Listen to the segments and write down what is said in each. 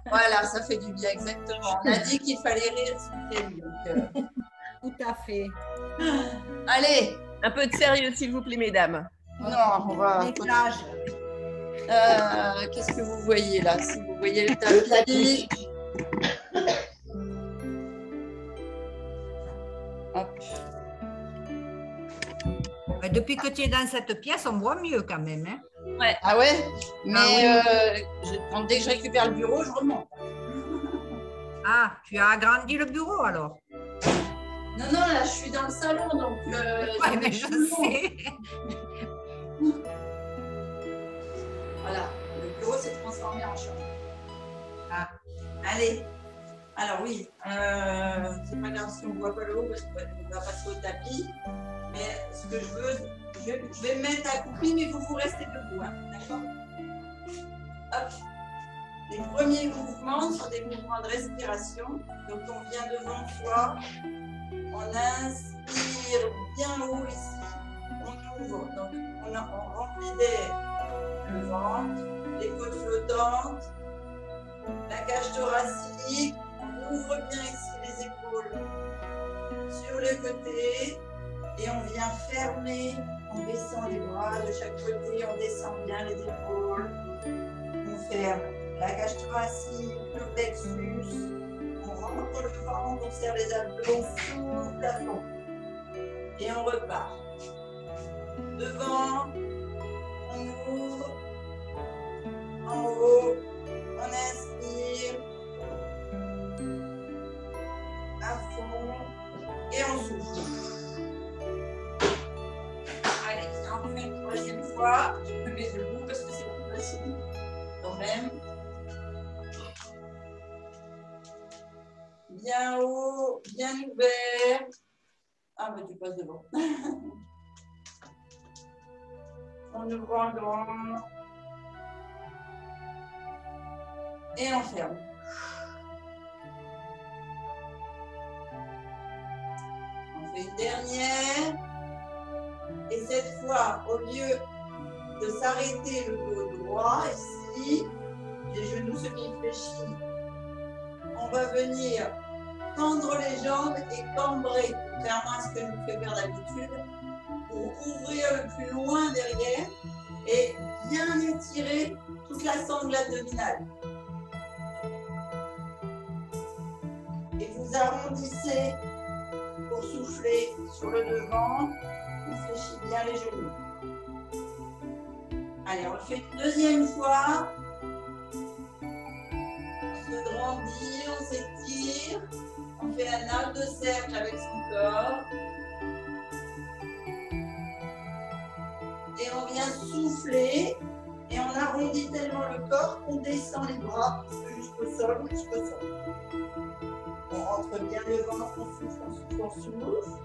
Voilà, ça fait du bien, exactement. On a dit qu'il fallait rire, s'il vous plaît. Tout à fait. Allez, Un peu de sérieux, s'il vous plaît, mesdames. non, on va. L'éclage. Qu'est-ce que vous voyez là? Si vous voyez le tapis. Hop. Depuis que tu es dans cette pièce, on voit mieux quand même. Hein? Ouais. Ah ouais? Mais oui. dès que je récupère le bureau, je remonte. Ah, tu as agrandi le bureau alors? Non, non, là, je suis dans le salon, donc... Oui, mais je sais. Voilà, le bureau s'est transformé en chambre. Ah. Allez. Alors oui, c'est pas grave si on ne voit pas le haut, parce qu'on va passer au tapis. Mais ce que je veux, je vais me mettre accroupi, mais vous restez debout, hein, d'accord? Hop. Les premiers mouvements sont des mouvements de respiration. Donc on vient devant soi. On inspire bien haut ici. On ouvre. Donc on remplit d'air le ventre, les côtes flottantes, la cage thoracique. On ouvre bien ici les épaules sur le côté. Et on vient fermer en baissant les bras de chaque côté. On descend bien les épaules. On ferme la cage thoracique, le plexus. On rentre le ventre, on serre les abdos, souffle à fond. Et on repart. Devant, on ouvre. En haut, on inspire. À fond. Et on souffle. Allez, on fait une troisième fois. Je me mets debout parce que c'est plus facile. Quand même. Bien haut, bien ouvert. Ah, mais tu passes devant. En ouvrant grand. Et on ferme. On fait une dernière. Et cette fois, au lieu de s'arrêter le dos droit, ici, les genoux semi-fléchis, on va venir tendre les jambes et cambrer, contrairement à ce que je vous fais faire d'habitude, pour ouvrir le plus loin derrière et bien étirer toute la sangle abdominale. Et vous arrondissez pour souffler sur le devant, vous fléchissez bien les genoux. Allez, on le fait une deuxième fois. On se grandit, on s'étire. On fait un arc de cercle avec son corps. Et on vient souffler. Et on arrondit tellement le corps qu'on descend les bras jusqu'au sol, On rentre bien le ventre, on souffle, on souffle, on souffle.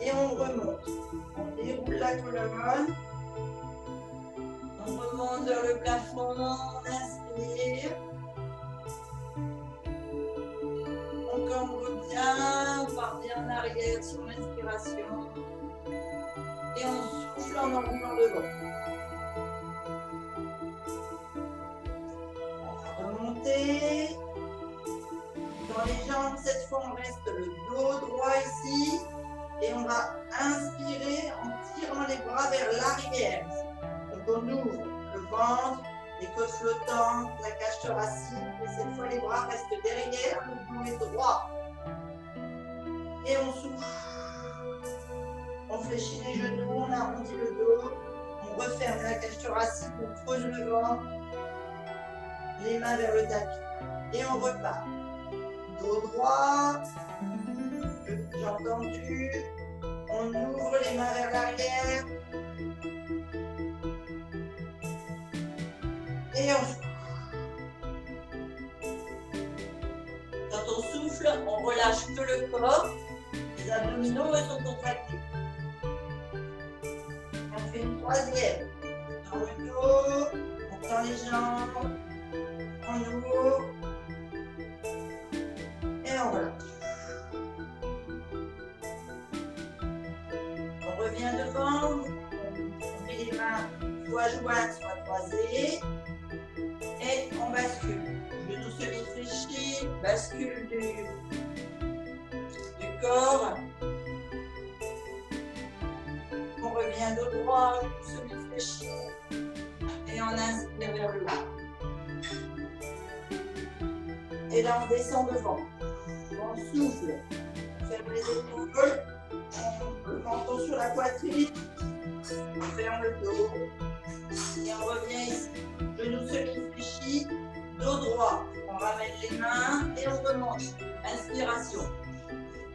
Et on remonte. On déroule la colonne. On remonte vers le plafond, on inspire. On cambre bien, on part bien en arrière sur l'inspiration. Et on souffle en enroulant devant. On va remonter. Dans les jambes, cette fois, on reste le dos droit ici. Et on va inspirer en tirant les bras vers l'arrière. Donc on ouvre le ventre, les côtes flottantes, la cage thoracique. Et cette fois, les bras restent derrière, le dos est droit. Et on souffle. On fléchit les genoux, on arrondit le dos. On referme la cage thoracique, on creuse le ventre. Les mains vers le tapis. Et on repart. Dos droit. J'ai entendu. On ouvre les mains vers l'arrière. Et on souffle. Quand on souffle, on relâche que le corps. Les abdominaux sont contractés. On fait une troisième. Dans le dos, on tend les jambes. On ouvre. Et on relâche. On revient devant, on met les mains soit jointes, soit croisées. bascule du corps. On revient dos droit, semi-fléchi. Et on inspire vers le haut. Et là, on descend devant. On souffle. On ferme les épaules. Le menton sur la poitrine. On ferme le dos. Et on revient ici. Genoux semi-fléchis. Dos droit. On ramène les mains et on remonte. Inspiration.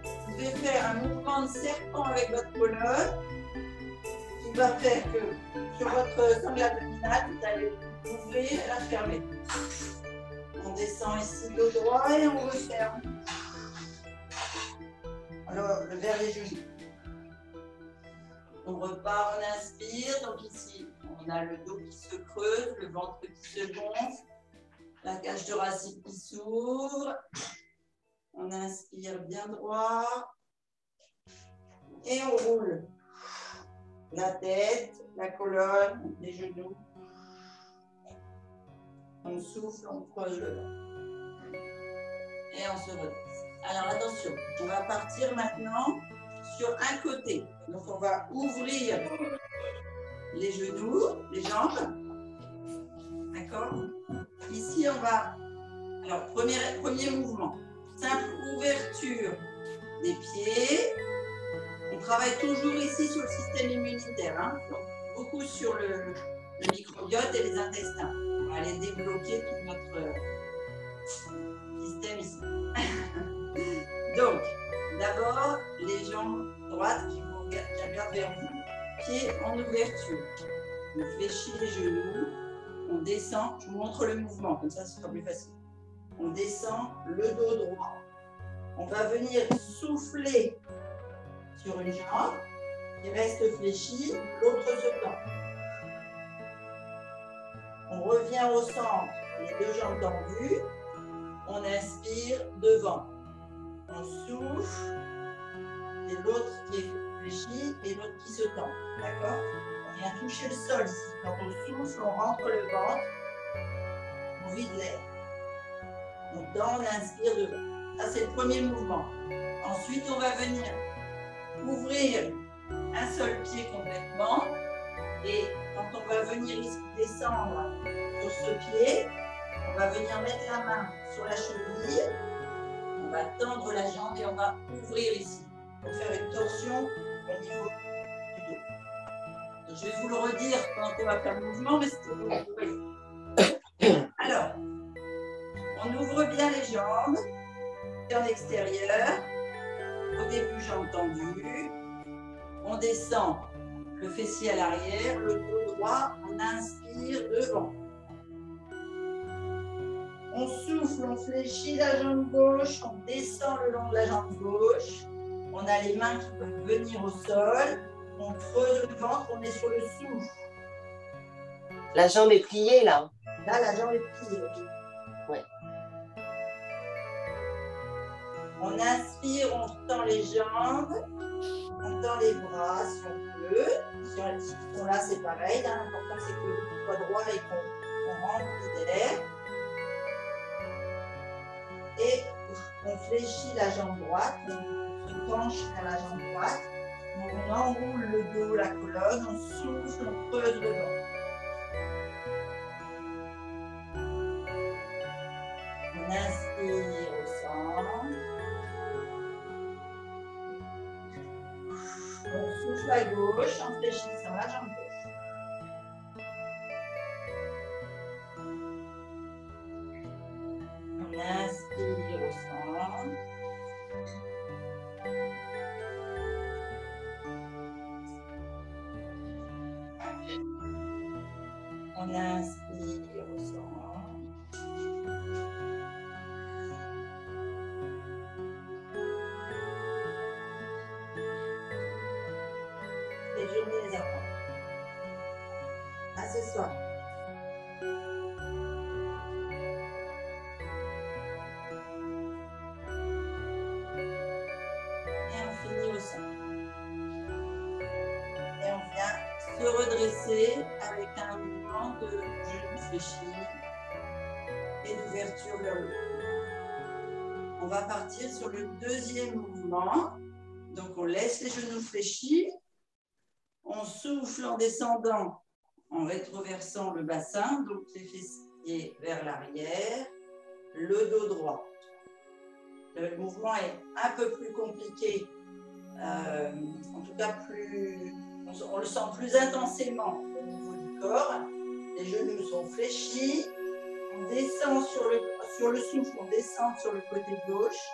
Vous pouvez faire un mouvement de serpent avec votre colonne qui va faire que sur votre sangle abdominale, vous allez ouvrir et la fermer. On descend ici dos droit et on referme. Alors, vers les genoux. On repart, on inspire. Donc ici, on a le dos qui se creuse, le ventre qui se gonfle, la cage thoracique qui s'ouvre. On inspire bien droit. Et on roule. La tête, la colonne, les genoux. On souffle, on creuse le ventre. Et on se redresse. Alors attention, on va partir maintenant sur un côté. Donc on va ouvrir les genoux, les jambes. D'accord? Ici on va... Alors premier mouvement. Simple ouverture des pieds. On travaille toujours ici sur le système immunitaire. Hein? Donc, beaucoup sur le microbiote et les intestins. On va aller débloquer tout notre système ici. Donc, d'abord, les jambes droites qui regardent vers vous. Pieds en ouverture. On fléchit les genoux. On descend. Je vous montre le mouvement, comme ça, ce sera plus facile. On descend le dos droit. On va venir souffler sur une jambe qui reste fléchie, l'autre se tend. On revient au centre, les deux jambes tendues. On inspire devant. On souffle, et l'autre qui est fléchi et l'autre qui se tend. D'accord? On vient toucher le sol ici. Quand on souffle, on rentre le ventre, on vide l'air. On tend, on inspire devant. Ça, c'est le premier mouvement. Ensuite, on va venir ouvrir un seul pied complètement. Et quand on va venir ici descendre sur ce pied, on va venir mettre la main sur la cheville. On va tendre la jambe et on va ouvrir ici pour faire une torsion au niveau du dos. Donc, je vais vous le redire quand on va faire le mouvement, mais c'est pour vous voyez. Alors, on ouvre bien les jambes. En extérieur, au début jambes tendues, on descend le fessier à l'arrière, le dos droit, on inspire devant. On souffle, on fléchit la jambe gauche, on descend le long de la jambe gauche, on a les mains qui peuvent venir au sol, on creuse le ventre, on est sur le souffle. La jambe est pliée là. Là, la jambe est pliée. Ouais. On inspire, on tend les jambes, on tend les bras si on peut. Si on sont là, c'est pareil. L'important, c'est que le dos soit droit et qu'on remplit d'air. Et on fléchit la jambe droite, on se penche vers la jambe droite. On enroule le dos, la colonne, on souffle, on creuse le ventre. On inspire au centre. On souffle à gauche en fléchissant la jambe gauche. On inspire au centre. On inspire au centre. Déjeuner les enfants. À ce soir. Et on finit au centre. Et on vient se redresser avec un mouvement de genoux fléchis et d'ouverture vers le haut. on va partir sur le deuxième mouvement. Donc, on laisse les genoux fléchis. On souffle en descendant, en rétroversant le bassin, donc les fessiers vers l'arrière, le dos droit. Le mouvement est un peu plus compliqué, en tout cas on le sent plus intensément au niveau du corps. Les genoux sont fléchis, on descend sur le souffle, on descend sur le côté gauche,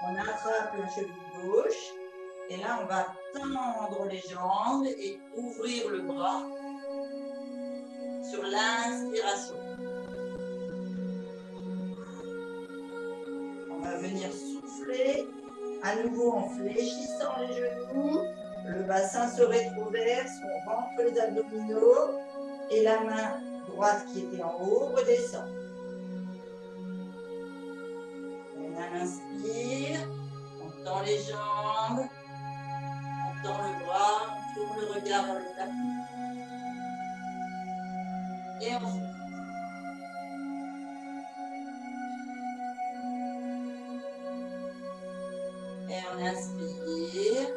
on attrape la cheville gauche, et là on va tendre les jambes et ouvrir le bras sur l'inspiration. On va venir souffler, à nouveau en fléchissant les genoux, le bassin se rétroverse, on rentre les abdominaux et la main droite qui était en haut redescend. On inspire, on tend les jambes, on tend le bras, on tourne le regard vers le tapis. Et on souffle. Et on inspire.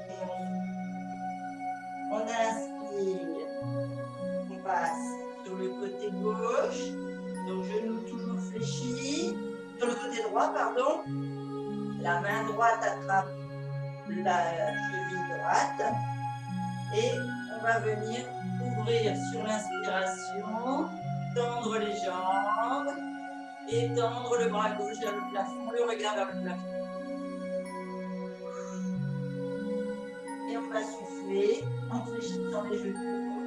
Et on souffle. On inspire. On passe sur le côté gauche. Donc genoux toujours fléchis. Sur le côté droit, pardon. La main droite attrape la cheville droite. Et on va venir ouvrir sur l'inspiration, tendre les jambes et tendre le bras gauche vers le plafond, le regard vers le plafond. Et on va souffler en fléchissant les genoux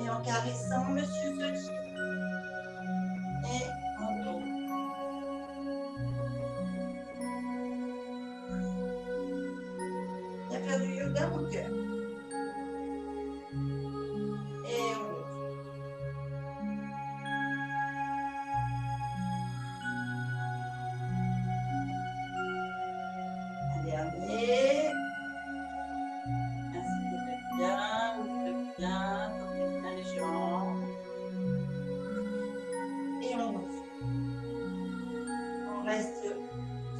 et en caressant Monsieur Sochi. Et en dos. Il y a faire du yoga mon cœur. Et on ouvre. Un dernier. Inspirez bien, ouvrez bien, portez bien les jambes. Et on ouvre. On reste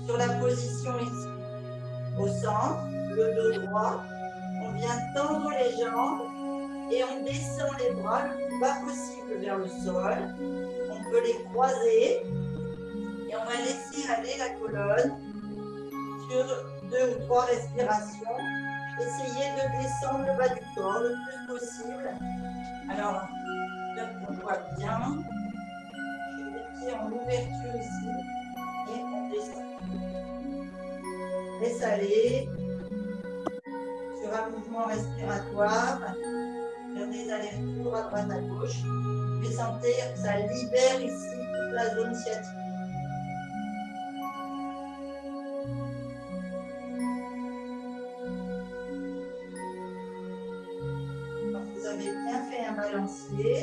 sur la position ici. Au centre, le dos droit. On vient tendre les jambes. Et on descend les bras le plus bas possible vers le sol. On peut les croiser. Et on va laisser aller la colonne sur 2 ou 3 respirations. Essayez de descendre le bas du corps le plus possible. Alors, là, on voit bien. J'ai les pieds en ouverture ici. Et on descend. Laisse aller. Sur un mouvement respiratoire. Faire des allers-retours à droite à gauche. Vous pouvez sentir que ça libère ici toute la zone sciatique. Quand vous avez bien fait un balancier,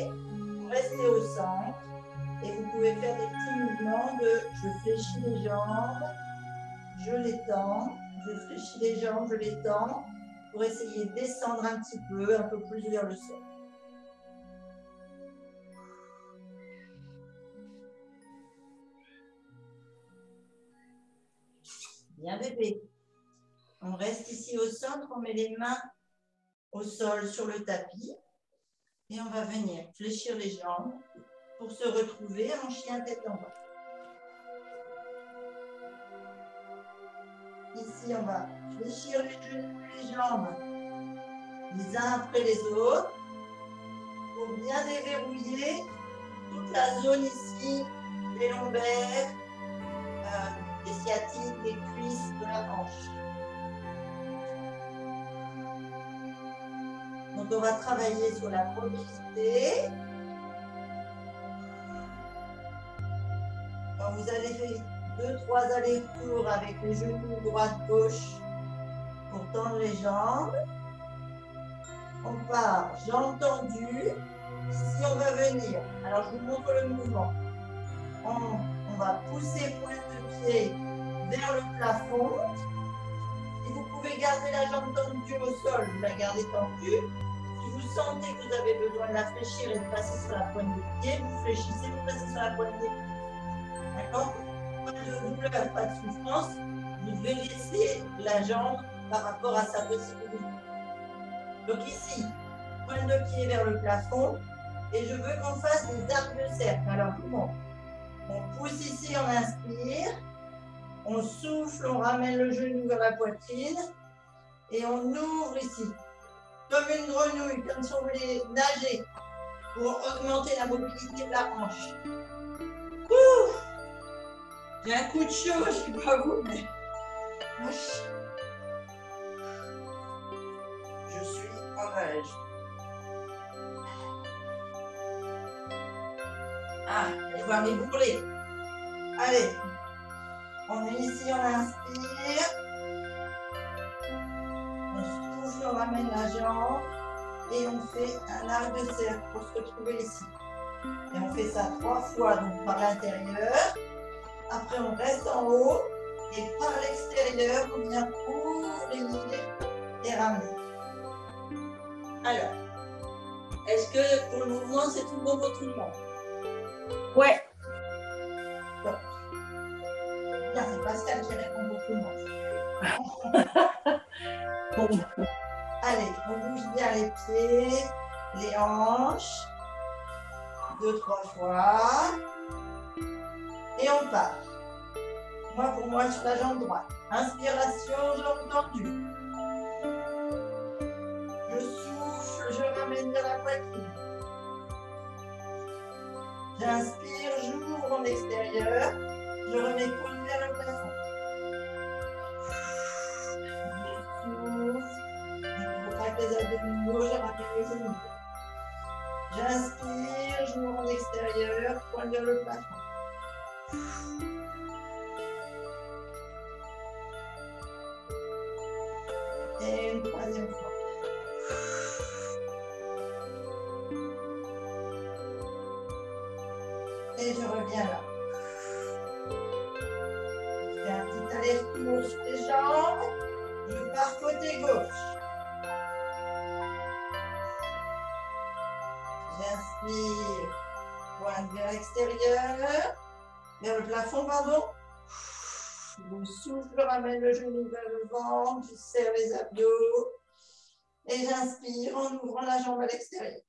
vous restez au centre et vous pouvez faire des petits mouvements de je fléchis les jambes, je les tends, je fléchis les jambes, je les tends. Pour essayer de descendre un petit peu, un peu plus vers le sol. Bien bébé. On reste ici au centre, on met les mains au sol sur le tapis et on va venir fléchir les jambes pour se retrouver en chien tête en bas. Ici, on va fléchir les genoux et les jambes les uns après les autres pour bien déverrouiller toute la zone ici des lombaires, des sciatiques, des cuisses, de la hanche. Donc, on va travailler sur la mobilité. Quand vous allez faire 2-3 allers-retours avec les genoux droite-gauche pour tendre les jambes. On part, jambes tendues. Ici, on va venir. Alors, je vous montre le mouvement. On va pousser pointe de pied vers le plafond. Et vous pouvez pouvez garder la jambe tendue au sol, vous la gardez tendue. Si vous sentez que vous avez besoin de la fléchir et de passer sur la pointe de pied, vous fléchissez, vous passez sur la pointe des pieds. D'accord? Pas de douleur, pas de souffrance. Vous devez laisser la jambe par rapport à sa possibilité. Donc ici, pointe de pied vers le plafond. Et je veux qu'on fasse des arcs de cercle. Alors, comment? On pousse ici, on inspire. On souffle, on ramène le genou vers la poitrine. Et on ouvre ici. Comme une grenouille, comme si on voulait nager. Pour augmenter la mobilité de la hanche. Ouh! J'ai un coup de chaud, je ne sais pas vous, mais... Je suis en rage. Ah, je vais aller brûler. Allez. On est ici, on inspire. On souffle, on ramène la jambe. Et on fait un arc de cercle pour se retrouver ici. Et on fait ça 3 fois, donc par l'intérieur. Après, on reste en haut. Et par l'extérieur, on vient ouvrir et ramener. Alors, est-ce que pour le mouvement, c'est tout bon pour tout le monde? Ouais. Bon. Bien, c'est Pascal qui répond pour tout le monde. Allez, on bouge bien les pieds, les hanches. 2-3 fois. Et on part. Moi, pour moi, sur la jambe droite. Inspiration, jambe tendue. Je souffle, je ramène vers la poitrine. J'inspire, j'ouvre en extérieur. Je remets coude vers le plafond. Je souffle. Je retraque les abdominaux, je ramène les genoux. J'inspire, j'ouvre en extérieur, pointe vers le plafond. Et une 3e fois. Et je reviens là. Je fais un petit aller-retour sur les jambes. Je pars côté gauche. J'inspire. Pointe vers l'extérieur. Vers le plafond, pardon. Je souffle, ramène le genou vers le ventre, je serre les abdos. Et j'inspire en ouvrant la jambe à l'extérieur.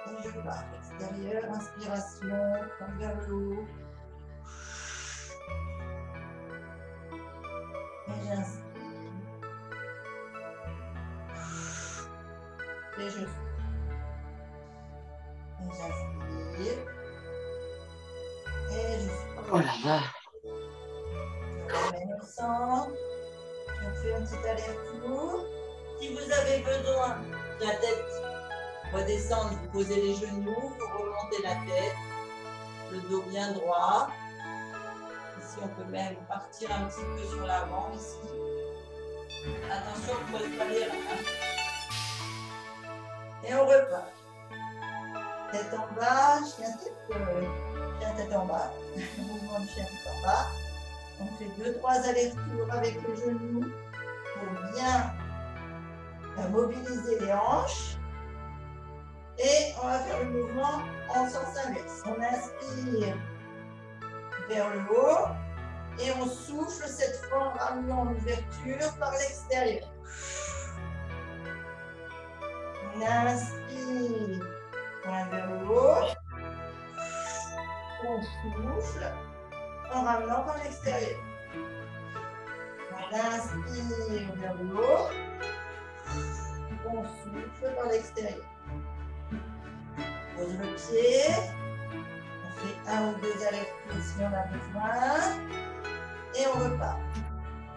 Et je pars à l'extérieur, inspiration, pointe vers le haut. Et j'inspire. Et je souffle. Et j'inspire. Et je suis. Oh là là. Je ramène au centre. Je fais un petit aller-retour. Si vous avez besoin que la tête redescende, vous posez les genoux, vous remontez la tête, le dos bien droit. Ici, on peut même partir un petit peu sur l'avant, ici. Attention, vous ne posez pas les reins. Et on repart. Tête en bas, chien tête en bas. Mouvement du chien tête en bas. On fait 2-3 allers-retours avec le genou pour bien mobiliser les hanches. Et on va faire le mouvement en sens inverse. On inspire vers le haut et on souffle cette fois en ramenant l'ouverture par l'extérieur. On inspire, pointe vers le haut. On souffle en ramenant par l'extérieur. On inspire vers le haut. On souffle par l'extérieur. Pose le pied. On fait 1 ou 2 allers-retours si on a besoin. Et on repart.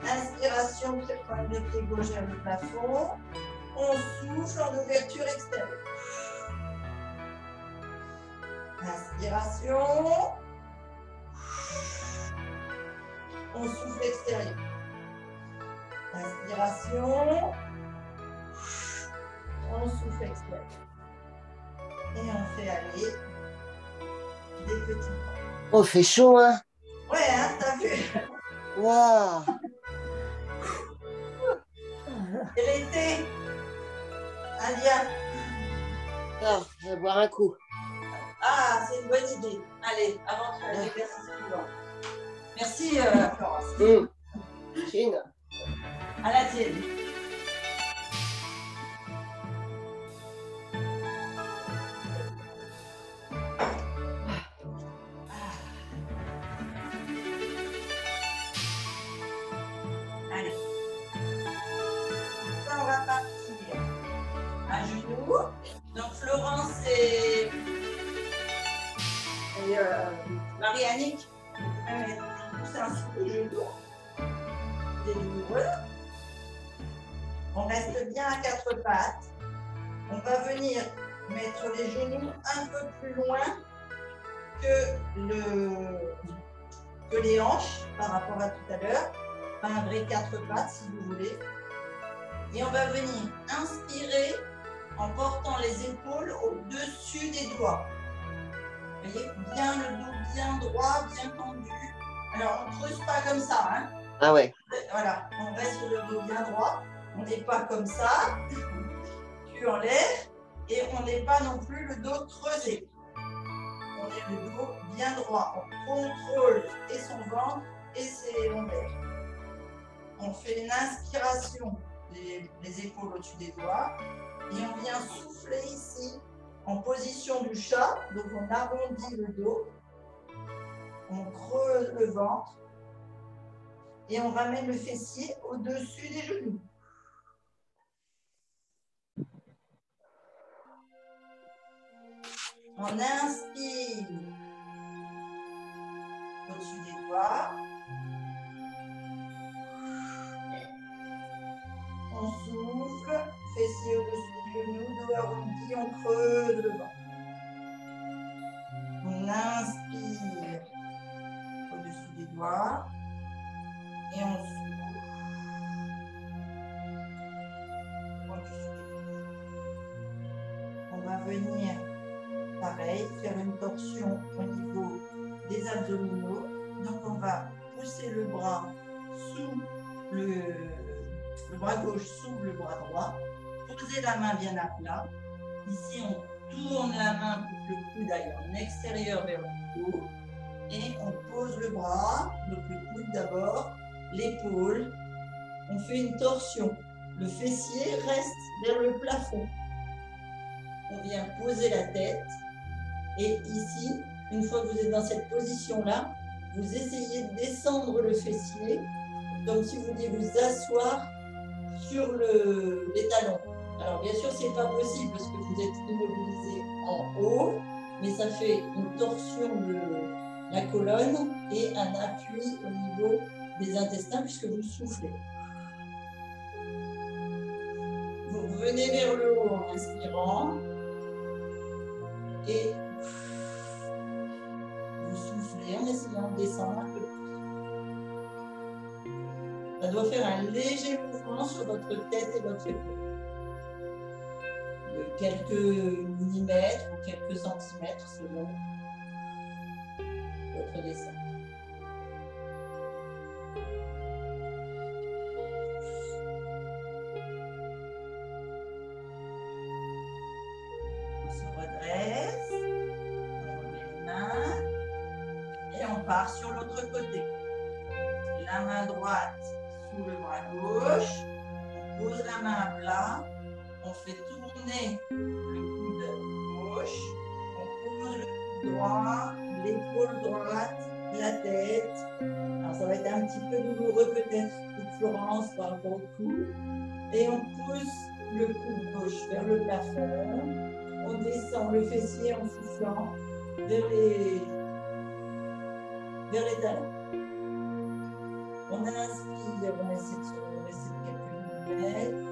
Inspiration, pointe de pied gauche vers le plafond. On souffle en ouverture extérieure. Inspiration. On souffle extérieur. Inspiration. On souffle extérieur. Et on fait aller des petits pas. Oh, fait chaud, hein? Ouais, hein, t'as vu? Waouh. Et l'été, India. Ah, je vais boire un coup. Ah, c'est une bonne idée. Allez, avant que l'exercice suivant. Merci, Florence. Chine. À la tienne. Allez. Ça, on va partir. Un genou. Donc, Florence et Marie-Annick, pousser ainsi les genoux. Des douloureux. On reste bien à quatre pattes. On va venir mettre les genoux un peu plus loin que les hanches par rapport à tout à l'heure. Un vrai quatre pattes si vous voulez. Et on va venir inspirer en portant les épaules au-dessus des doigts. Vous voyez, bien le dos bien droit, bien tendu. Alors, on ne creuse pas comme ça. Hein. Ah ouais. Voilà, on reste le dos bien droit. On n'est pas comme ça, tu enlèves, et on n'est pas non plus le dos creusé. On est le dos bien droit. On contrôle et son ventre et ses lombaires. On fait une inspiration, les épaules au-dessus des doigts, et on vient souffler ici en position du chat. Donc on arrondit le dos, on creuse le ventre, et on ramène le fessier au-dessus des genoux. On inspire au-dessus des doigts. On souffle, fessier au-dessus des genoux, dos arrondi, on creuse le ventre. On inspire au-dessus des doigts et on souffle au-dessus des doigts. On va venir, pareil, faire une torsion au niveau des abdominaux. Donc on va pousser le bras sous le bras gauche sous le bras droit, poser la main bien à plat. Ici, on tourne la main pour que le coude aille en extérieur vers le cou. Et on pose le bras, donc le coude d'abord, l'épaule. On fait une torsion. Le fessier reste vers le plafond. On vient poser la tête. Et ici, une fois que vous êtes dans cette position-là, vous essayez de descendre le fessier, comme si vous vouliez vous asseoir sur les talons. Alors bien sûr, ce n'est pas possible parce que vous êtes immobilisé en haut, mais ça fait une torsion de la colonne et un appui au niveau des intestins puisque vous soufflez. Vous venez vers le haut en inspirant et vous soufflez en essayant de descendre un peu plus. Ça doit faire un léger mouvement sur votre tête et votre épaule. De quelques millimètres ou quelques centimètres selon votre descente. On se redresse, on remet les mains et on part sur l'autre côté. La main droite sous le bras gauche, on pose la main à plat, on fait tourner le coude gauche, on pose le coude droit, l'épaule droite, la tête. Alors ça va être un petit peu douloureux peut-être pour Florence par rapport au cou. Et on pousse le coude gauche vers le plafond, on descend le fessier en soufflant vers les talons. On inspire, on essaie de se laisser quelques millimètres.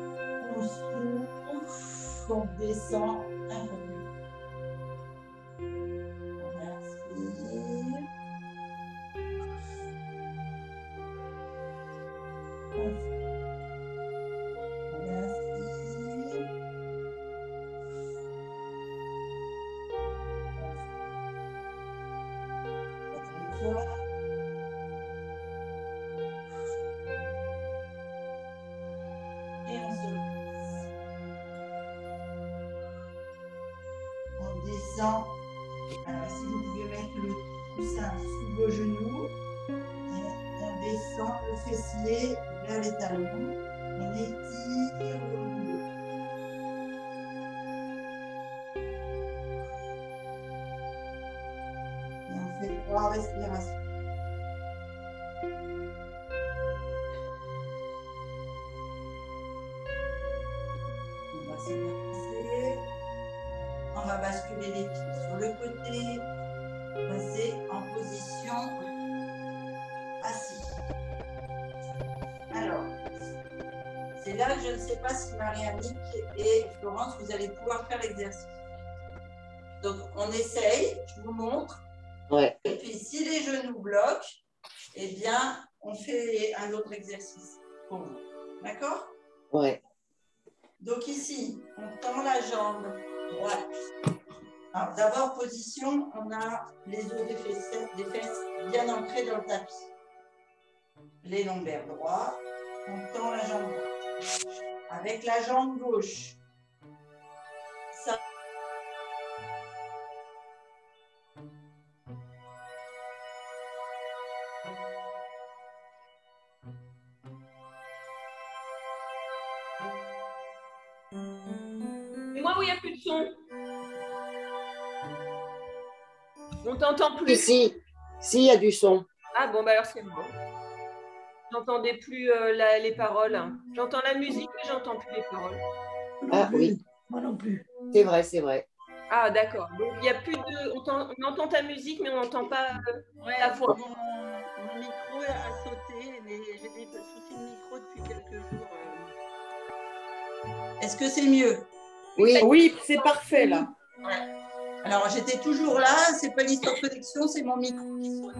On souffle, on descend un peu plus. On inspire. On souffle. On inspire. On souffle. Une fois. descend. Alors ici, vous pouvez mettre le coussin sous vos genoux. Et on descend le fessier vers les talons. On étire le dos. Et on fait 3 respirations. On va se passer. On va basculer les pieds sur le côté. Passer en position assis. Alors, c'est là que je ne sais pas si Marie-Annick et Florence, vous allez pouvoir faire l'exercice. Donc, on essaye, je vous montre. Ouais. Et puis, si les genoux bloquent, eh bien, on fait un autre exercice pour vous. D'accord? Ouais. Donc, ici, on tend la jambe droite. Alors, d'abord, position, on a les os des fesses bien ancrés dans le tapis. Les lombaires droits, on tend la jambe droite. Avec la jambe gauche, ça. Et moi où il n'y a plus de son. On t'entend plus. Si, il y a du son. Ah bon, bah alors c'est bon. J'entendais plus les paroles. J'entends la musique, mais j'entends plus les paroles. Ah oui. Moi non plus. C'est vrai, c'est vrai. Ah d'accord. Donc il n'y a plus de. On entend ta musique, mais on n'entend pas ta voix. Mon micro a sauté. J'ai des soucis de micro depuis quelques jours. Est-ce que c'est mieux? Oui. Oui, c'est parfait là. Ouais. Alors, j'étais toujours là, c'est pas une histoire de connexion, c'est mon micro qui saute.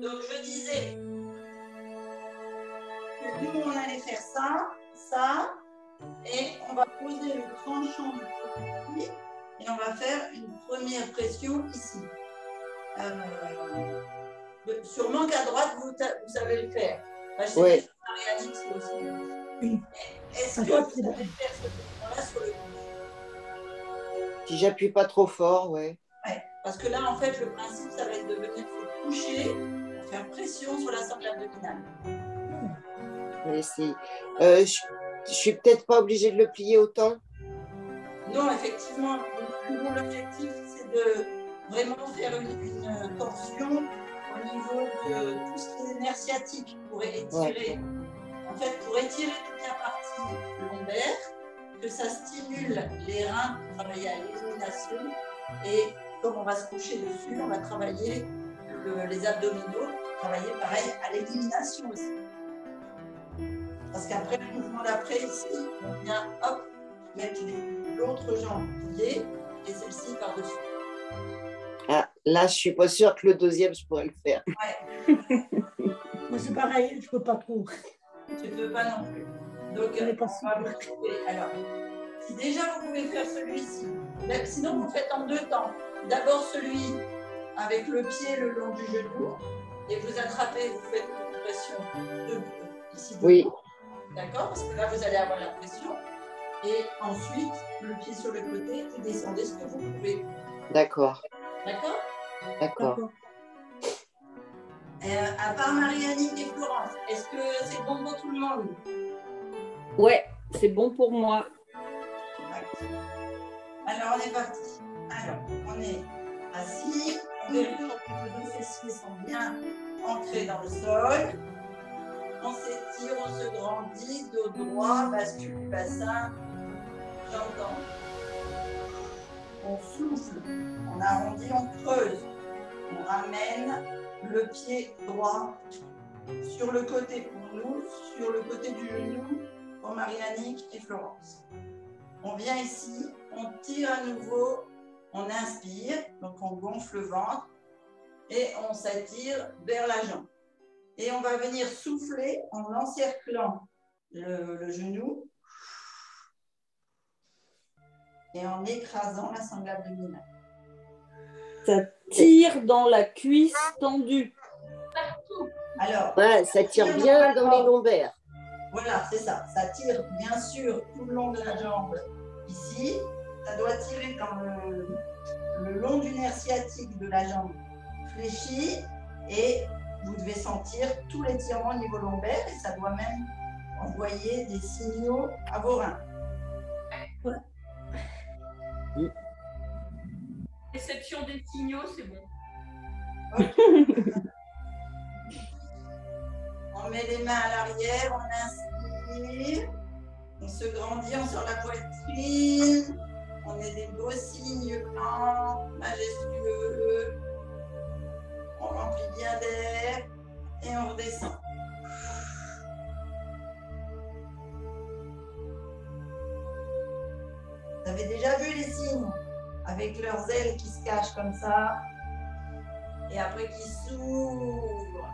Donc, je disais que nous, on allait faire ça, et on va poser le tranchant du pied, et on va faire une première pression ici. Sûrement qu'à droite, vous savez le faire. Enfin, Oui. Marie-Annick, c'est aussi. Oui. Est-ce que vous savez faire ce mouvement-là sur le coude? Si j'appuie pas trop fort, ouais. Ouais, parce que là, en fait, le principe, ça va être de venir se coucher pour faire pression sur la sangle abdominale. Mais si. Je suis peut-être pas obligée de le plier autant. Non, effectivement, l'objectif, c'est de vraiment faire une torsion au niveau de tout ce qui est nerf sciatique pour étirer. Ouais. En fait, pour étirer toute la partie lombaire, que ça stimule les reins pour travailler à l'élimination. Et comme on va se coucher dessus, on va travailler les abdominaux, travailler pareil à l'élimination aussi. Parce qu'après, le mouvement d'après, ici, on vient, hop, mettre l'autre jambe pliée et celle-ci par-dessus. Ah, là, je suis pas sûre que le deuxième, je pourrais le faire. Ouais. Moi, c'est pareil, je peux pas trop. Tu ne peux pas non plus. Donc, on va vous trouver. Alors, si déjà vous pouvez faire celui-ci, sinon vous faites en 2 temps. D'abord celui avec le pied le long du genou et vous attrapez, vous faites une pression ici. Oui. D'accord? Parce que là, vous allez avoir la pression. Et ensuite, le pied sur le côté, vous descendez ce que vous pouvez. D'accord. D'accord? D'accord. À part Marie-Annick et Florence, est-ce que c'est bon pour tout le monde? Ouais, c'est bon pour moi. Alors, on est parti. Alors, on est assis. On vérifie que les deux fessiers sont bien ancrés dans le sol. On s'étire, on se grandit, dos droit, bascule du bassin. J'entends. On souffle, on arrondit, on creuse. On ramène le pied droit sur le côté pour nous, sur le côté du genou pour Marie-Annick et Florence. On vient ici, on tire à nouveau, on inspire, donc on gonfle le ventre et on s'attire vers la jambe. Et on va venir souffler en encerclant le genou et en écrasant la sangle abdominale. Ça tire dans la cuisse tendue. Partout. Alors, ouais, ça tire bien dans les lombaires. Voilà, c'est ça. Ça tire bien sûr tout le long de la jambe ici. Ça doit tirer dans le long du nerf sciatique de la jambe fléchie et vous devez sentir tout l'étirement au niveau lombaire et ça doit même envoyer des signaux à vos reins. Réception des signaux, c'est bon. On met les mains à l'arrière, on inspire, on se grandit, on sort la poitrine, on met des beaux signes blancs, majestueux, on remplit bien d'air et on redescend. Vous avez déjà vu les cygnes avec leurs ailes qui se cachent comme ça et après qui s'ouvrent.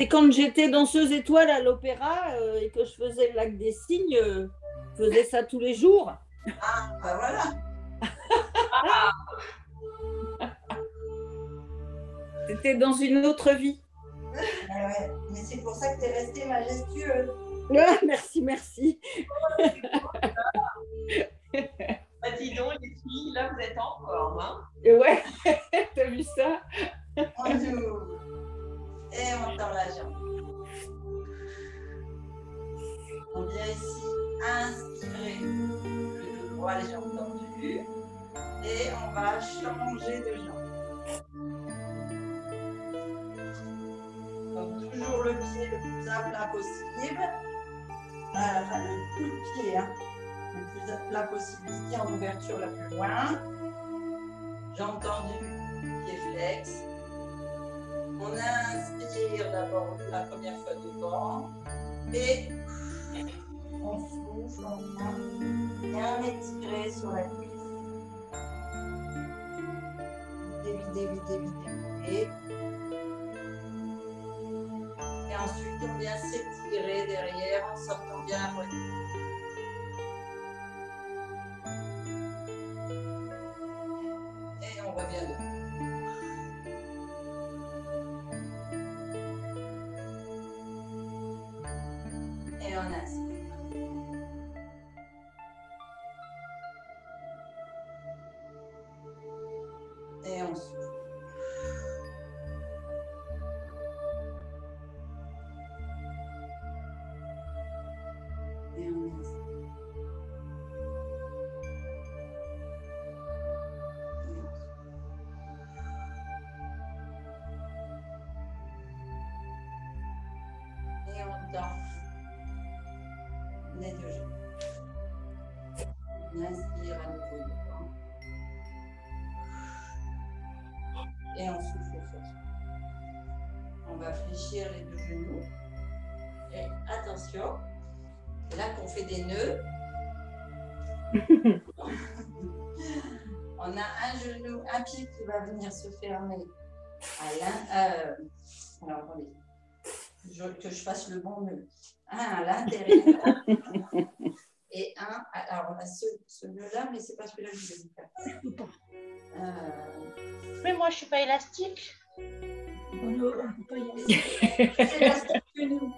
Et quand j'étais danseuse étoile à l'opéra et que je faisais le lac des cygnes, je faisais ça tous les jours. Ah, ben voilà. C'était dans une autre vie. Ah ouais, mais c'est pour ça que tu es restée majestueuse. Ah, merci, merci. Bah, dis donc, les filles, là, vous êtes en forme. Hein. Et ouais, t'as vu ça? On ouvre. Et on tord la jambe. On vient ici inspirer le dos droit, les jambes tendues. Et on va changer de jambe. Donc toujours le pied le plus à plat possible. Enfin, le coup de pied, hein, le plus à plat possible ici en ouverture la plus loin. Jambes tendues, pied flex. On inspire d'abord la première fois devant et on souffle, on vient bien étirer sur la cuisse. Vider. Et ensuite, on vient s'étirer derrière en sortant bien la poitrine. Et on revient devant. Et on inspire. Et on souffle. Et on inspire. Et on danse. Les deux jambes. On inspire à nouveau devant. Et on souffle fort. On va fléchir les deux genoux. Et attention, c'est là qu'on fait des nœuds. On a un genou, un pied qui va venir se fermer à alors attendez, que je fasse le bon nœud. Un à l'intérieur. Et un, alors on a ce nœud-là, mais c'est pas celui-là que je vais vous faire. Mais moi, je suis pas élastique. C'est élastique que nous.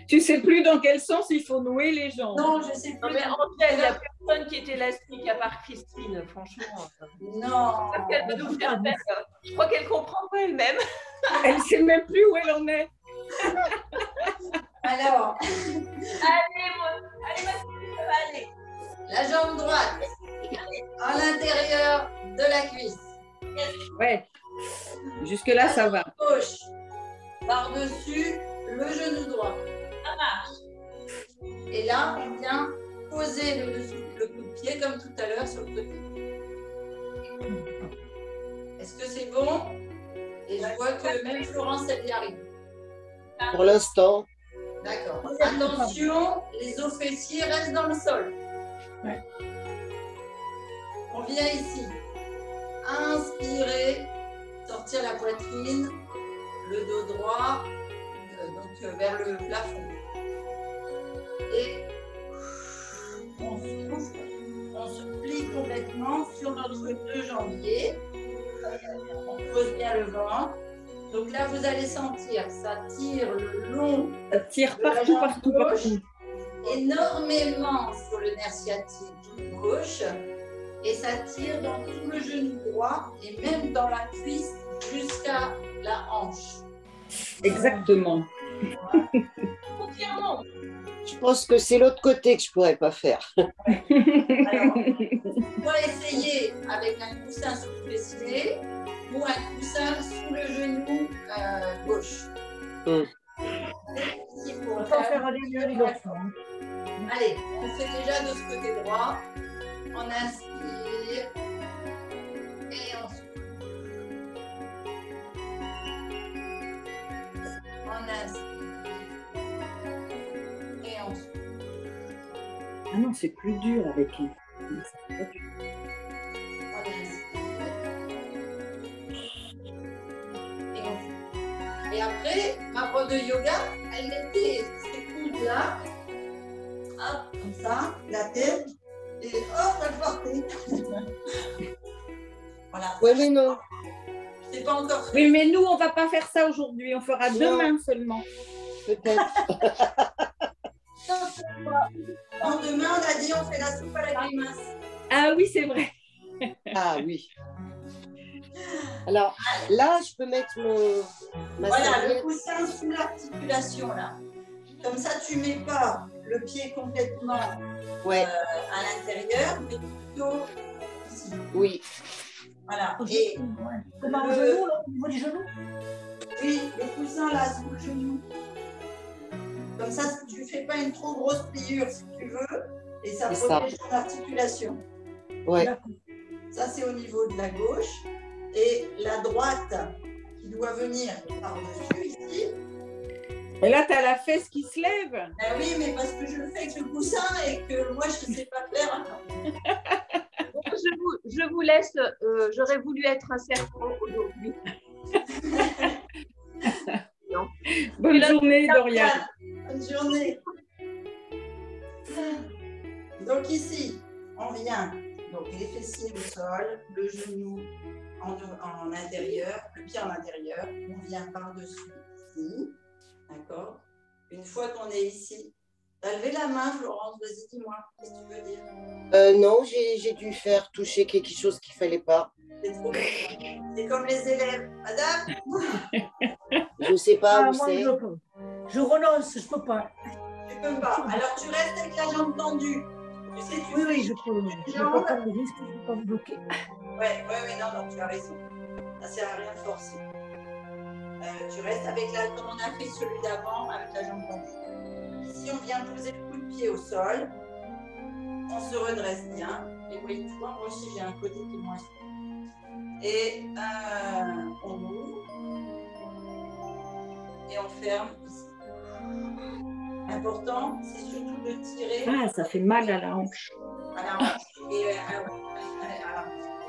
Tu sais plus dans quel sens il faut nouer les jambes. Non, je sais Non, plus. mais Angèle, il n'y a personne qui est élastique à part Christine, franchement. Non. Parce qu'elle veut nous faire faire. Je crois qu'elle comprend pas elle-même. Elle sait même plus où elle en est. Alors, Allez, ma fille, allez. la jambe droite à l'intérieur de la cuisse. Ouais. Jusque-là, ça va. Gauche par-dessus le genou droit. Ça marche. Et là, on vient poser le dessus le coup de pied comme tout à l'heure sur le côté. Est-ce que c'est bon? Et je vois que même Florence, elle y arrive. Pour l'instant, D'accord. Attention, les os fessiers restent dans le sol. Ouais. On vient ici. Inspirer, sortir la poitrine, le dos droit, donc vers le plafond. Et on souffle, on se plie complètement. parallèlement sur notre 2 jambiers. On pose bien le ventre. Donc là, vous allez sentir, ça tire le long. Ça tire de la partout, jambe partout, gauche, partout. énormément sur le nerf sciatique gauche. Et ça tire dans tout le genou droit et même dans la cuisse jusqu'à la hanche. Exactement. Entièrement. Je pense que c'est l'autre côté que je pourrais pas faire. Alors, on va essayer avec un coussin sous le fessier ou un coussin sous le genou gauche. Ici, pour On le va pas faire. faire aller mieux les autres. Hein. Allez, on fait déjà de ce côté droit. On inspire et on souffle. On inspire et on souffle. Ah non, c'est plus dur avec un. On inspire et on souffle. Et après, ma prof de yoga, elle mettait ses coudes là, hop, comme ça, la tête, et hop, elle partait. Voilà. Ouais, mais non. C'est pas encore fait. Oui, mais nous, on va pas faire ça aujourd'hui. On fera Non. demain seulement. Peut-être. Demain, on a dit on fait la soupe à la grimace. Ah oui, c'est vrai. Ah oui. Alors là, je peux mettre ma Voilà, le serviette. coussin sous l'articulation là. Comme ça, tu mets pas le pied complètement Ouais, à l'intérieur, mais plutôt ici. oui. Voilà. Au Et genou, ouais. Comment au genou, là, au niveau du genou? oui, le coussin là sous le genou. Comme ça, tu fais pas une trop grosse pliure si tu veux, et ça C'est ça. protège ton articulation. Ouais. D'accord. Ça, c'est au niveau de la gauche. Et la droite qui doit venir par-dessus ici. Et là, tu as la fesse qui se lève. Ben oui, mais parce que je le fais avec le coussin et que moi, je ne sais pas faire. Bon, je vous laisse. J'aurais voulu être un serpent aujourd'hui. Non. Bonne journée, Dorian. Bonne journée. Donc ici, on vient. Donc les fessiers au sol, le genou en intérieur, le pied en intérieur. On vient par-dessus ici. D'accord. Une fois qu'on est ici, tu as levé la main, Florence, vas-y, dis-moi, qu'est-ce que tu veux dire? Non, j'ai dû faire toucher quelque chose qu'il fallait pas. C'est trop bien. C'est comme les élèves. Madame, Je sais pas Ah, où moi, c'est. je renonce, je peux pas. tu peux pas. Alors tu restes avec la jambe tendue. Tu sais, tu Oui, fais- oui, je peux. Je ne peux pas prendre le risque, je ne peux pas me bloquer. Ouais, non, tu as raison. Ça sert à rien de forcer. Tu restes avec comme on a fait celui d'avant, avec la jambe tendue. Ici, on vient poser le coup de pied au sol. On se redresse bien. Et oui, tu vois, moi aussi, j'ai un côté qui est moins fort. Et on ouvre. Et on ferme ici. Important, c'est surtout de tirer Ah, ça fait mal à la hanche. à la hanche. Et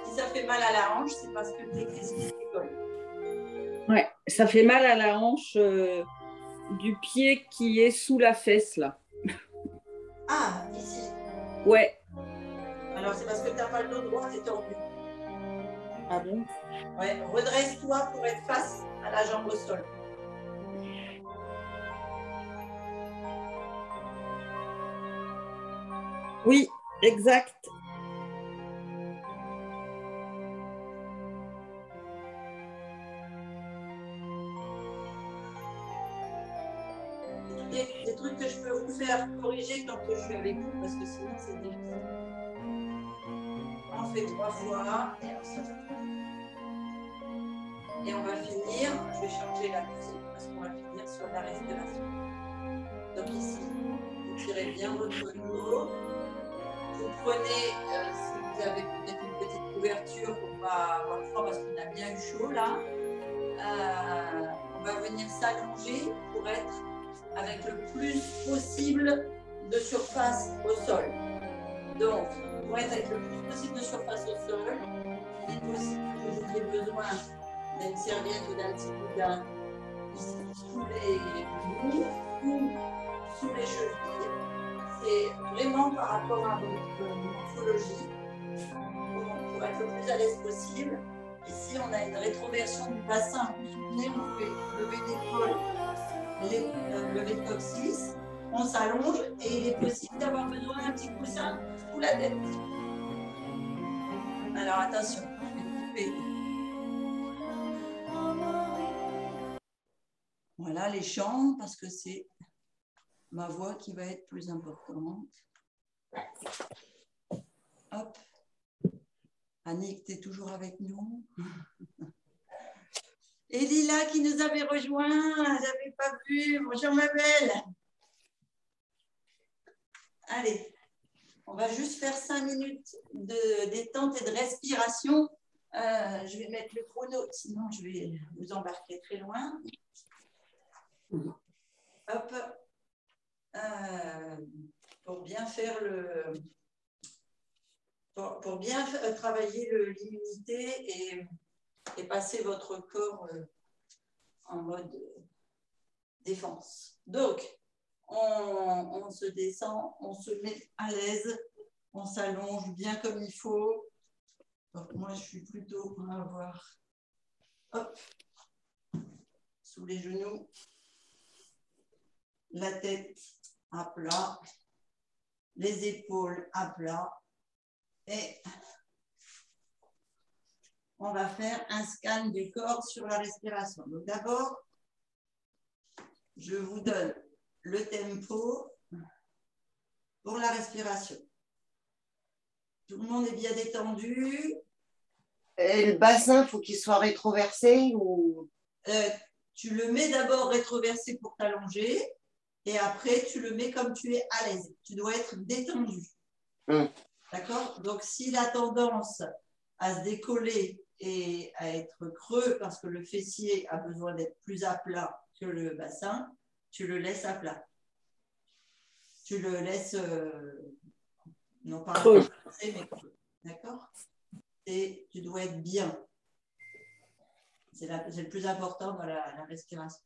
si ça fait mal à la hanche, c'est parce que tes cuisses décollent. Ouais, ça fait mal à la hanche du pied qui est sous la fesse, là. Ah, ici. Ouais. Alors, c'est parce que tu n'as pas le dos droit, tu es tordu. Ah bon? Ouais, redresse-toi pour être face à la jambe au sol. Oui, exact. Des trucs que je peux vous faire corriger quand je suis avec vous, parce que sinon, c'est difficile. On fait 3 fois et on se Et on va finir, je vais changer la musique parce qu'on va finir sur la respiration. Donc ici, vous tirez bien votre dos. Vous prenez, si vous avez peut-être une petite couverture pour ne pas avoir froid parce qu'on a bien eu chaud là, on va venir s'allonger pour être avec le plus possible de surface au sol. Donc, pour être avec le plus possible de surface au sol, il est possible que vous ayez besoin d'une serviette ou d'un petit boudin ici sous les genoux ou sous les chevilles. C'est vraiment par rapport à votre morphologie, comment pour être le plus à l'aise possible. Ici, on a une rétroversion du bassin. Vous vous souvenez, on fait lever d'épaule, lever de coccyx, on s'allonge et il est possible d'avoir besoin d'un petit coussin sous la tête. Alors attention, je vais couper. Voilà les chants, parce que c'est ma voix qui va être plus importante. Hop. Annick, tu es toujours avec nous. Et Lila qui nous avait rejoint, je n'avais pas vu. Bonjour ma belle. Allez, on va juste faire 5 minutes de détente et de respiration. Je vais mettre le chrono, sinon je vais vous embarquer très loin. Hop. Pour bien faire pour bien travailler l'immunité et passer votre corps en mode défense. Donc, on se descend, on se met à l'aise, on s'allonge bien comme il faut. Donc, moi, je suis plutôt, on va voir, hop, sous les genoux, la tête à plat, les épaules à plat et on va faire un scan du corps sur la respiration. Donc d'abord, je vous donne le tempo pour la respiration. Tout le monde est bien détendu. Et le bassin, il faut qu'il soit rétroversé ou... Tu le mets d'abord rétroversé pour t'allonger et après tu le mets comme tu es à l'aise. Tu dois être détendu. D'accord? Donc s'il a tendance à se décoller et à être creux parce que le fessier a besoin d'être plus à plat que le bassin, tu le laisses à plat. Tu le laisses, non pas creux, mais creux. D'accord? Et tu dois être bien. C'est le plus important dans la respiration.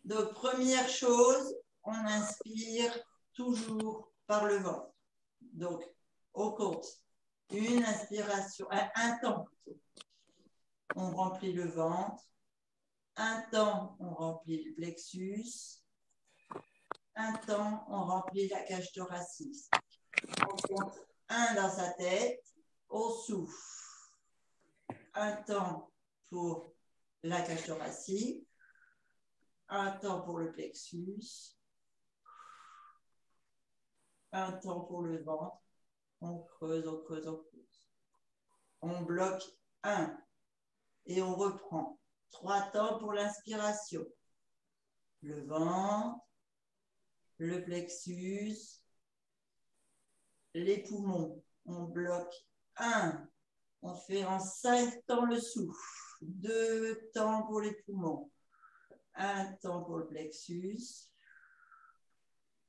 Donc, première chose, on inspire toujours par le ventre. Donc, on compte. Une inspiration, un temps plutôt. On remplit le ventre. Un temps, on remplit le plexus. Un temps, on remplit la cage thoracique. On compte un dans sa tête. On souffle. Un temps pour la cage thoracique. Un temps pour le plexus. Un temps pour le ventre. On creuse, on creuse, on creuse. On bloque 1 et on reprend. 3 temps pour l'inspiration. Le ventre, le plexus, les poumons. On bloque 1. On fait en 5 temps le souffle. 2 temps pour les poumons. 1 temps pour le plexus.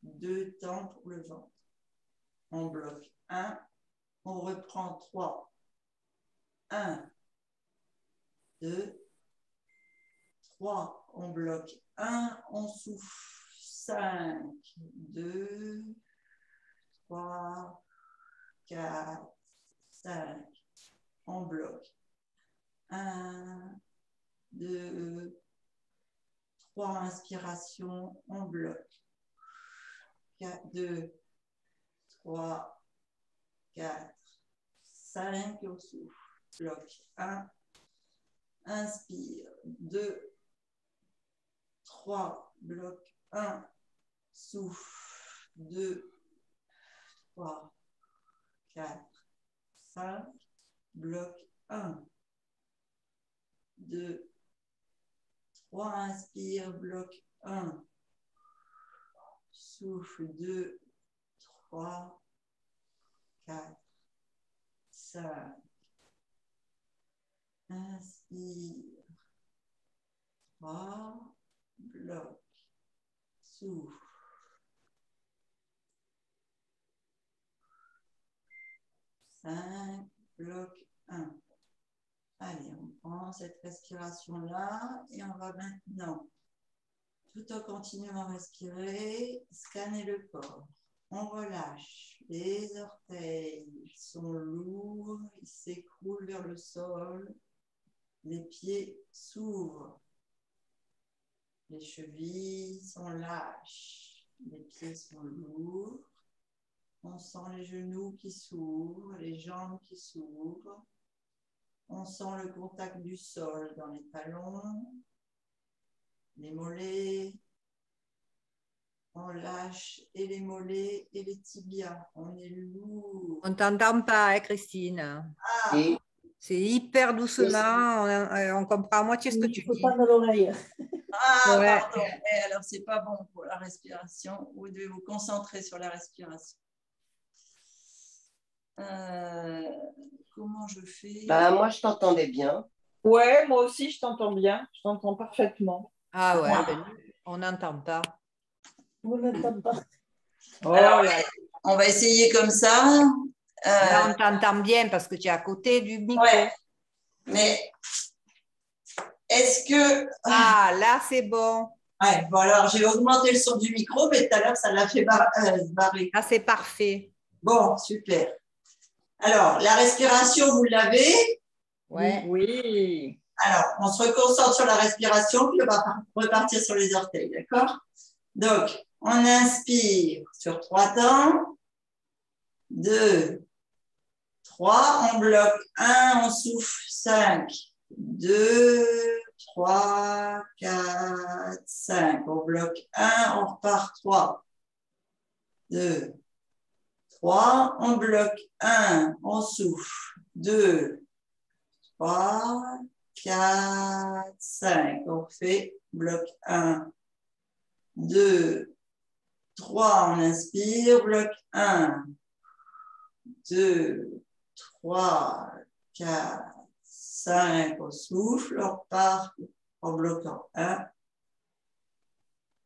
2 temps pour le ventre. On bloque 1. On reprend 3. 1, 2, 3. On bloque 1. On souffle 5, 2, 3, 4, 5. On bloque 1, 2, 3. Inspiration. On bloque 2, 3, 4, 5. On souffle. Bloque 1. Inspire. 2, 3. Bloque 1. Souffle. 2, 3, 4, 5. Bloque 1. 2, 3. Inspire. Bloque 1. Souffle. 2, 3, 4, 5. Inspire. 3. Bloque. Souffle. 5. Bloque 1. Allez, on prend cette respiration-là et on va maintenant, tout en continuant à respirer, scanner le corps. On relâche. Les orteils sont lourds, ils s'écroulent vers le sol. Les pieds s'ouvrent. Les chevilles sont lâches. Les pieds sont lourds. On sent les genoux qui s'ouvrent, les jambes qui s'ouvrent. On sent le contact du sol dans les talons, les mollets. On lâche et les mollets et les tibias. On est lourd. On ne t'entend pas, hein, Christine. Ah, Et C'est hyper doucement. On comprend à moitié ce que Il tu faut dis. pas dans l'oreille. Ouais. pardon. Eh, alors, c'est pas bon pour la respiration. Vous devez vous concentrer sur la respiration. Comment je fais? bah, moi, je t'entendais bien. Ouais, moi aussi, je t'entends bien. Je t'entends parfaitement. Ah ouais, ben, on n'entend pas. Vous n'entendez pas. Oh Alors, là. on va essayer comme ça. Là, on t'entend bien parce que tu es à côté du micro. Ouais. Mais est-ce que... Ah, là, c'est bon. Ouais, bon alors j'ai augmenté le son du micro, mais tout à l'heure ça l'a fait barrer. Là, c'est parfait. Bon, super. Alors, la respiration, vous l'avez. Ouais. Oui. Alors, on se reconcentre sur la respiration, puis on va repartir sur les orteils, d'accord? Donc, on inspire sur 3 temps. 2, 3, on bloque 1, on souffle 5, 2, 3, 4, 5. On bloque 1, on repart 3, 2, 3. On bloque 1, on souffle 2, 3, 4, 5. On fait bloc 1, 2, 3. On inspire, bloc 1, 2, 3, 4, 5, on souffle, on repart en bloquant 1.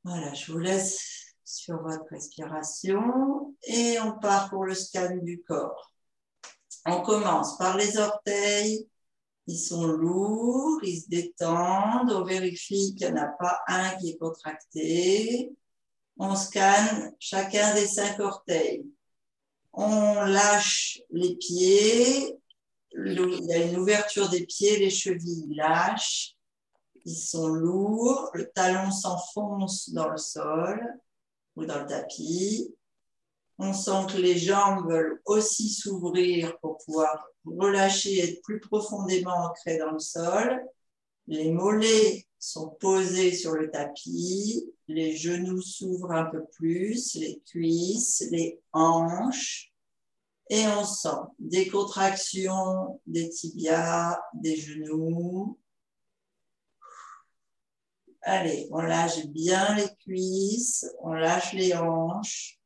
Voilà, je vous laisse sur votre respiration et on part pour le scan du corps. On commence par les orteils, ils sont lourds, ils se détendent, on vérifie qu'il n'y en a pas un qui est contracté. On scanne chacun des 5 orteils. On lâche les pieds, il y a une ouverture des pieds, les chevilles lâchent, ils sont lourds, le talon s'enfonce dans le sol ou dans le tapis. On sent que les jambes veulent aussi s'ouvrir pour pouvoir relâcher et être plus profondément ancrés dans le sol. Les mollets sont posés sur le tapis, les genoux s'ouvrent un peu plus, les cuisses, les hanches. Et on sent des contractions des tibias, des genoux. Allez, on lâche bien les cuisses, on lâche les hanches.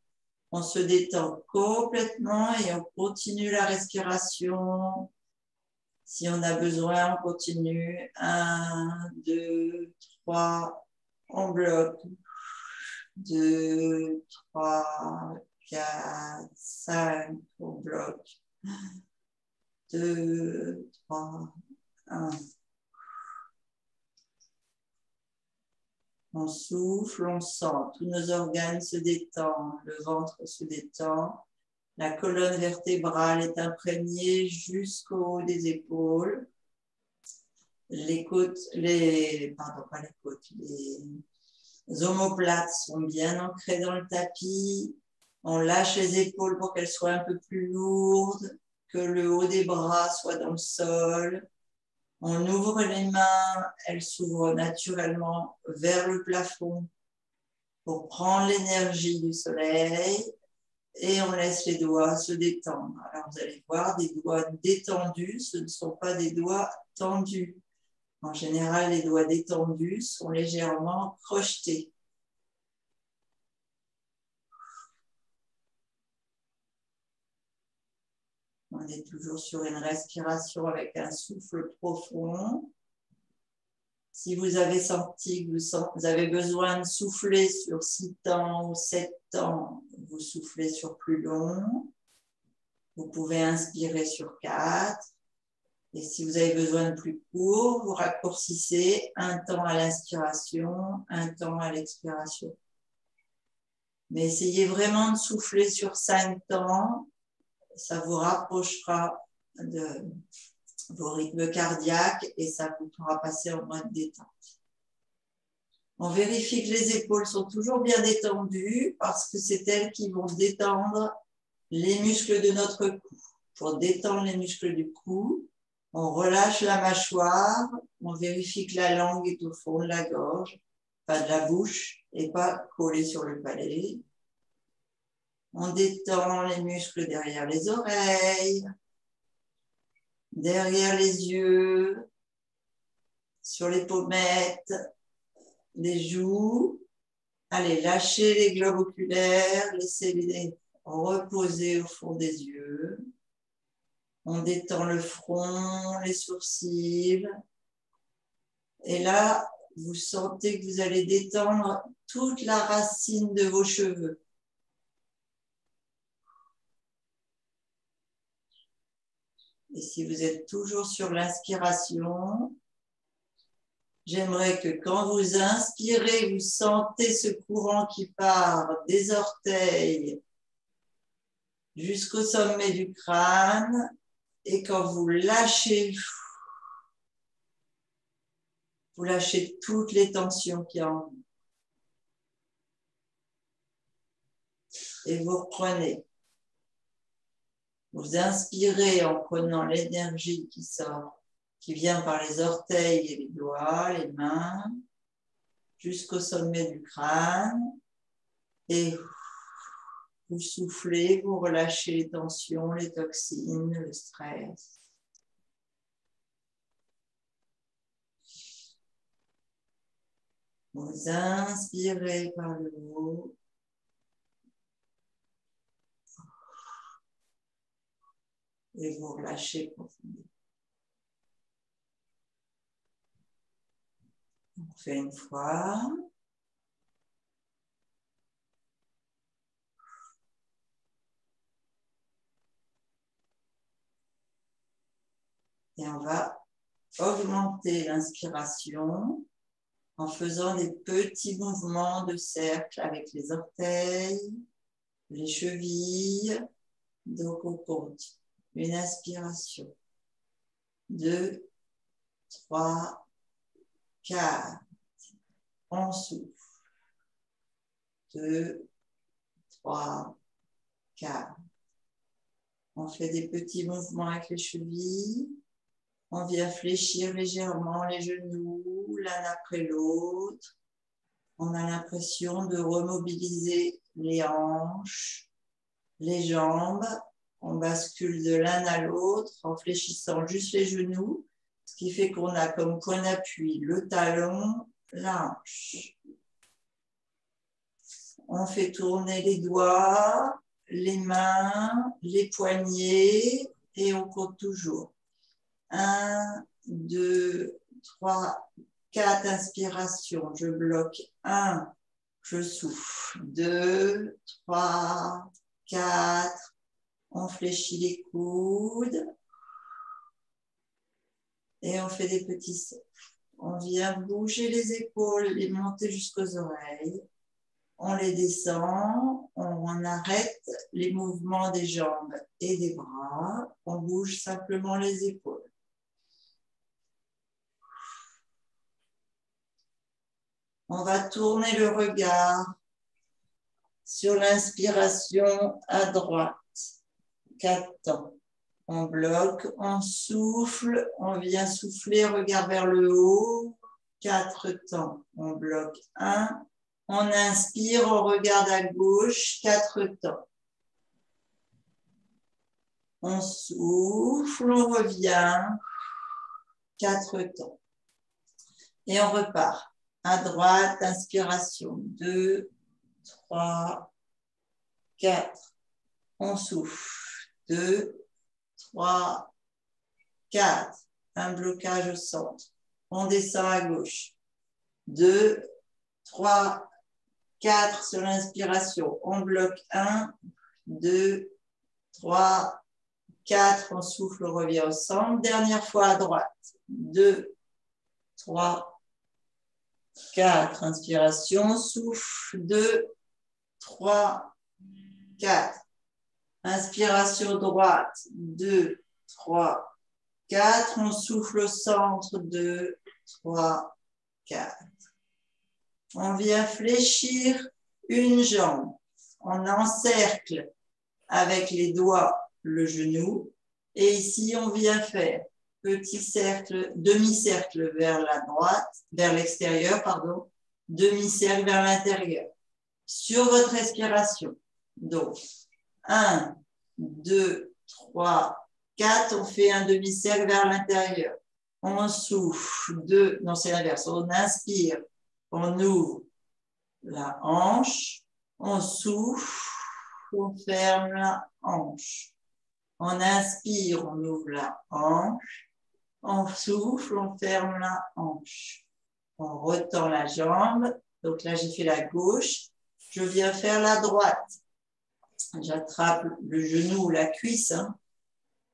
On se détend complètement et on continue la respiration. Si on a besoin, on continue. 1, 2, 3, on bloque. 2, 3, 4, 5, on bloque. 2, 3, 1. On souffle, on sent, tous nos organes se détendent, le ventre se détend, la colonne vertébrale est imprégnée jusqu'au haut des épaules, les omoplates sont bien ancrées dans le tapis, on lâche les épaules pour qu'elles soient un peu plus lourdes, que le haut des bras soit dans le sol. On ouvre les mains, elles s'ouvrent naturellement vers le plafond pour prendre l'énergie du soleil et on laisse les doigts se détendre. Alors vous allez voir des doigts détendus, ce ne sont pas des doigts tendus. En général, les doigts détendus sont légèrement crochetés. On est toujours sur une respiration avec un souffle profond. Si vous avez senti que vous avez besoin de souffler sur 6 temps ou 7 temps, vous soufflez sur plus long. Vous pouvez inspirer sur 4. Et si vous avez besoin de plus court, vous raccourcissez 1 temps à l'inspiration, 1 temps à l'expiration. Mais essayez vraiment de souffler sur 5 temps. Ça vous rapprochera de vos rythmes cardiaques et ça vous fera passer en mode détente. On vérifie que les épaules sont toujours bien détendues parce que c'est elles qui vont détendre les muscles de notre cou. Pour détendre les muscles du cou, on relâche la mâchoire, on vérifie que la langue est au fond de la gorge, pas de la bouche et pas collée sur le palais. On détend les muscles derrière les oreilles, derrière les yeux, sur les pommettes, les joues. Allez, lâchez les globes oculaires, laissez-les reposer au fond des yeux. On détend le front, les sourcils. Et là, vous sentez que vous allez détendre toute la racine de vos cheveux. Et si vous êtes toujours sur l'inspiration, j'aimerais que quand vous inspirez, vous sentez ce courant qui part des orteils jusqu'au sommet du crâne. Et quand vous lâchez toutes les tensions qu'il y a en vous. Et vous reprenez. Vous inspirez en prenant l'énergie qui sort, qui vient par les orteils et les doigts, les mains, jusqu'au sommet du crâne. Et vous soufflez, vous relâchez les tensions, les toxines, le stress. Vous inspirez par le haut. Et vous relâchez profondément. On fait une fois. Et on va augmenter l'inspiration en faisant des petits mouvements de cercle avec les orteils, les chevilles. Donc on compte une inspiration, 2, 3, 4. On souffle, 2, 3, 4. On fait des petits mouvements avec les chevilles. On vient fléchir légèrement les genoux l'un après l'autre. On a l'impression de remobiliser les hanches, les jambes. On bascule de l'un à l'autre en fléchissant juste les genoux, ce qui fait qu'on a comme point d'appui le talon, la hanche. On fait tourner les doigts, les mains, les poignets et on compte toujours. 1, 2, 3, 4 inspirations. Je bloque 1, je souffle. 2, 3, 4. On fléchit les coudes. Et on fait des petits cercles. On vient bouger les épaules, les monter jusqu'aux oreilles. On les descend, on arrête les mouvements des jambes et des bras. On bouge simplement les épaules. On va tourner le regard sur l'inspiration à droite. 4 temps. On bloque, on souffle, on vient souffler, regard vers le haut. 4 temps. On bloque 1. On inspire, on regarde à gauche. 4 temps. On souffle, on revient. 4 temps. Et on repart. À droite, inspiration. 2, 3, 4. On souffle. 2, 3, 4. Un blocage au centre. On descend à gauche. 2, 3, 4 sur l'inspiration. On bloque 1, 2, 3, 4. On souffle, on revient au centre. Dernière fois à droite. 2, 3, 4. Inspiration, souffle. 2, 3, 4. Inspiration droite, 2, 3, 4. On souffle au centre, 2, 3, 4. On vient fléchir une jambe. On encercle avec les doigts le genou. Et ici, on vient faire petit cercle, demi-cercle vers la droite, vers l'extérieur, pardon, demi-cercle vers l'intérieur. Sur votre respiration. Donc, 1, 2, 3, 4, on fait un demi-cercle vers l'intérieur. On souffle, 2, non c'est l'inverse, on inspire, on ouvre la hanche, on souffle, on ferme la hanche. On inspire, on ouvre la hanche, on souffle, on ferme la hanche. On retend la jambe, donc là j'ai fait la gauche, je viens faire la droite. J'attrape le genou ou la cuisse, hein.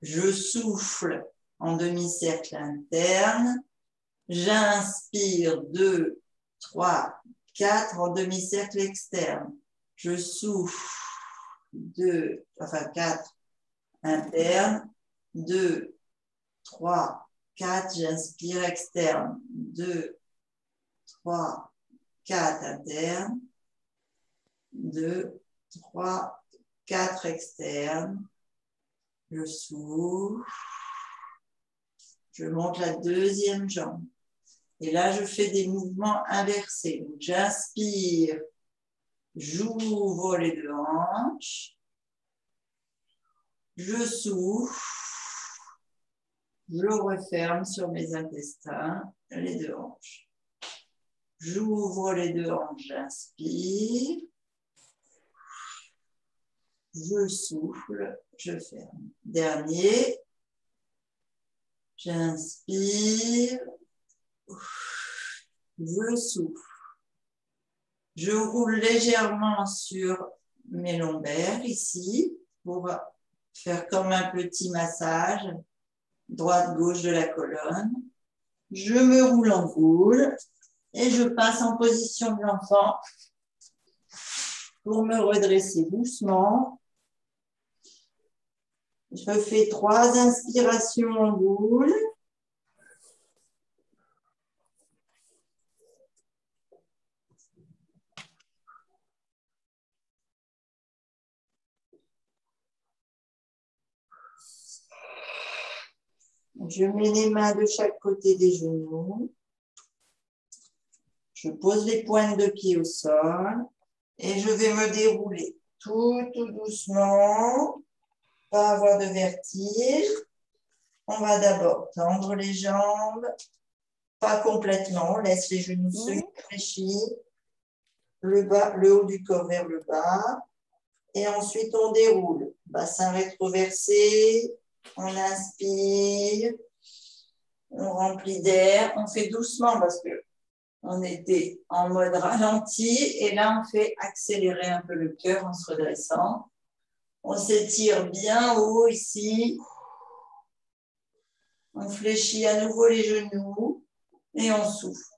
Je souffle en demi-cercle interne, j'inspire 2, 3, 4 en demi-cercle externe. Je souffle 4 interne, 2, 3, 4, j'inspire externe, 2, 3, 4 interne, 2, 3, 4 externe, je souffle, je monte la deuxième jambe. Et là, je fais des mouvements inversés. Donc, j'inspire, j'ouvre les deux hanches, je souffle, je referme sur mes intestins les deux hanches. J'ouvre les deux hanches, j'inspire, je souffle, je ferme. Dernier, j'inspire, je souffle. Je roule légèrement sur mes lombaires ici pour faire comme un petit massage droite-gauche de la colonne. Je me roule en boule et je passe en position de l'enfant pour me redresser doucement. Je fais 3 inspirations en boule. Je mets les mains de chaque côté des genoux. Je pose les pointes de pied au sol et je vais me dérouler tout doucement, pas avoir de vertige. On va d'abord tendre les jambes, pas complètement, on laisse les genoux se fléchir, le haut du corps vers le bas et ensuite on déroule. Bassin rétroversé. On inspire, on remplit d'air, on fait doucement parce qu'on était en mode ralenti et là on fait accélérer un peu le cœur en se redressant. On s'étire bien haut ici, on fléchit à nouveau les genoux et on souffle.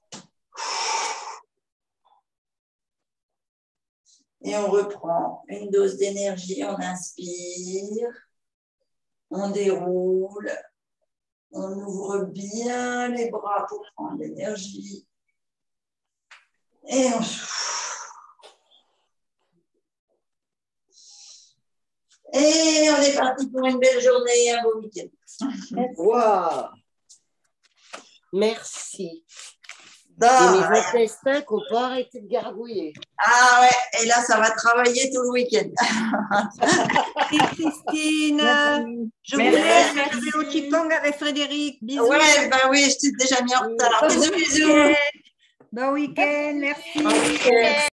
Et on reprend une dose d'énergie, on inspire. On déroule, on ouvre bien les bras pour prendre l'énergie. Et on souffle. Et on est parti pour une belle journée et un beau week-end. Wow. Merci. Bon. Et mes intestins qu'on peut arrêter de gargouiller. Ah ouais, et là, ça va travailler tout le week-end. Merci Christine. Je vous laisse, je vais au Qigong avec Frédéric. Bisous. Ouais, bah oui, je t'ai déjà mis en retard. Bisous, bisous. Bon week-end, merci. Bon week-end.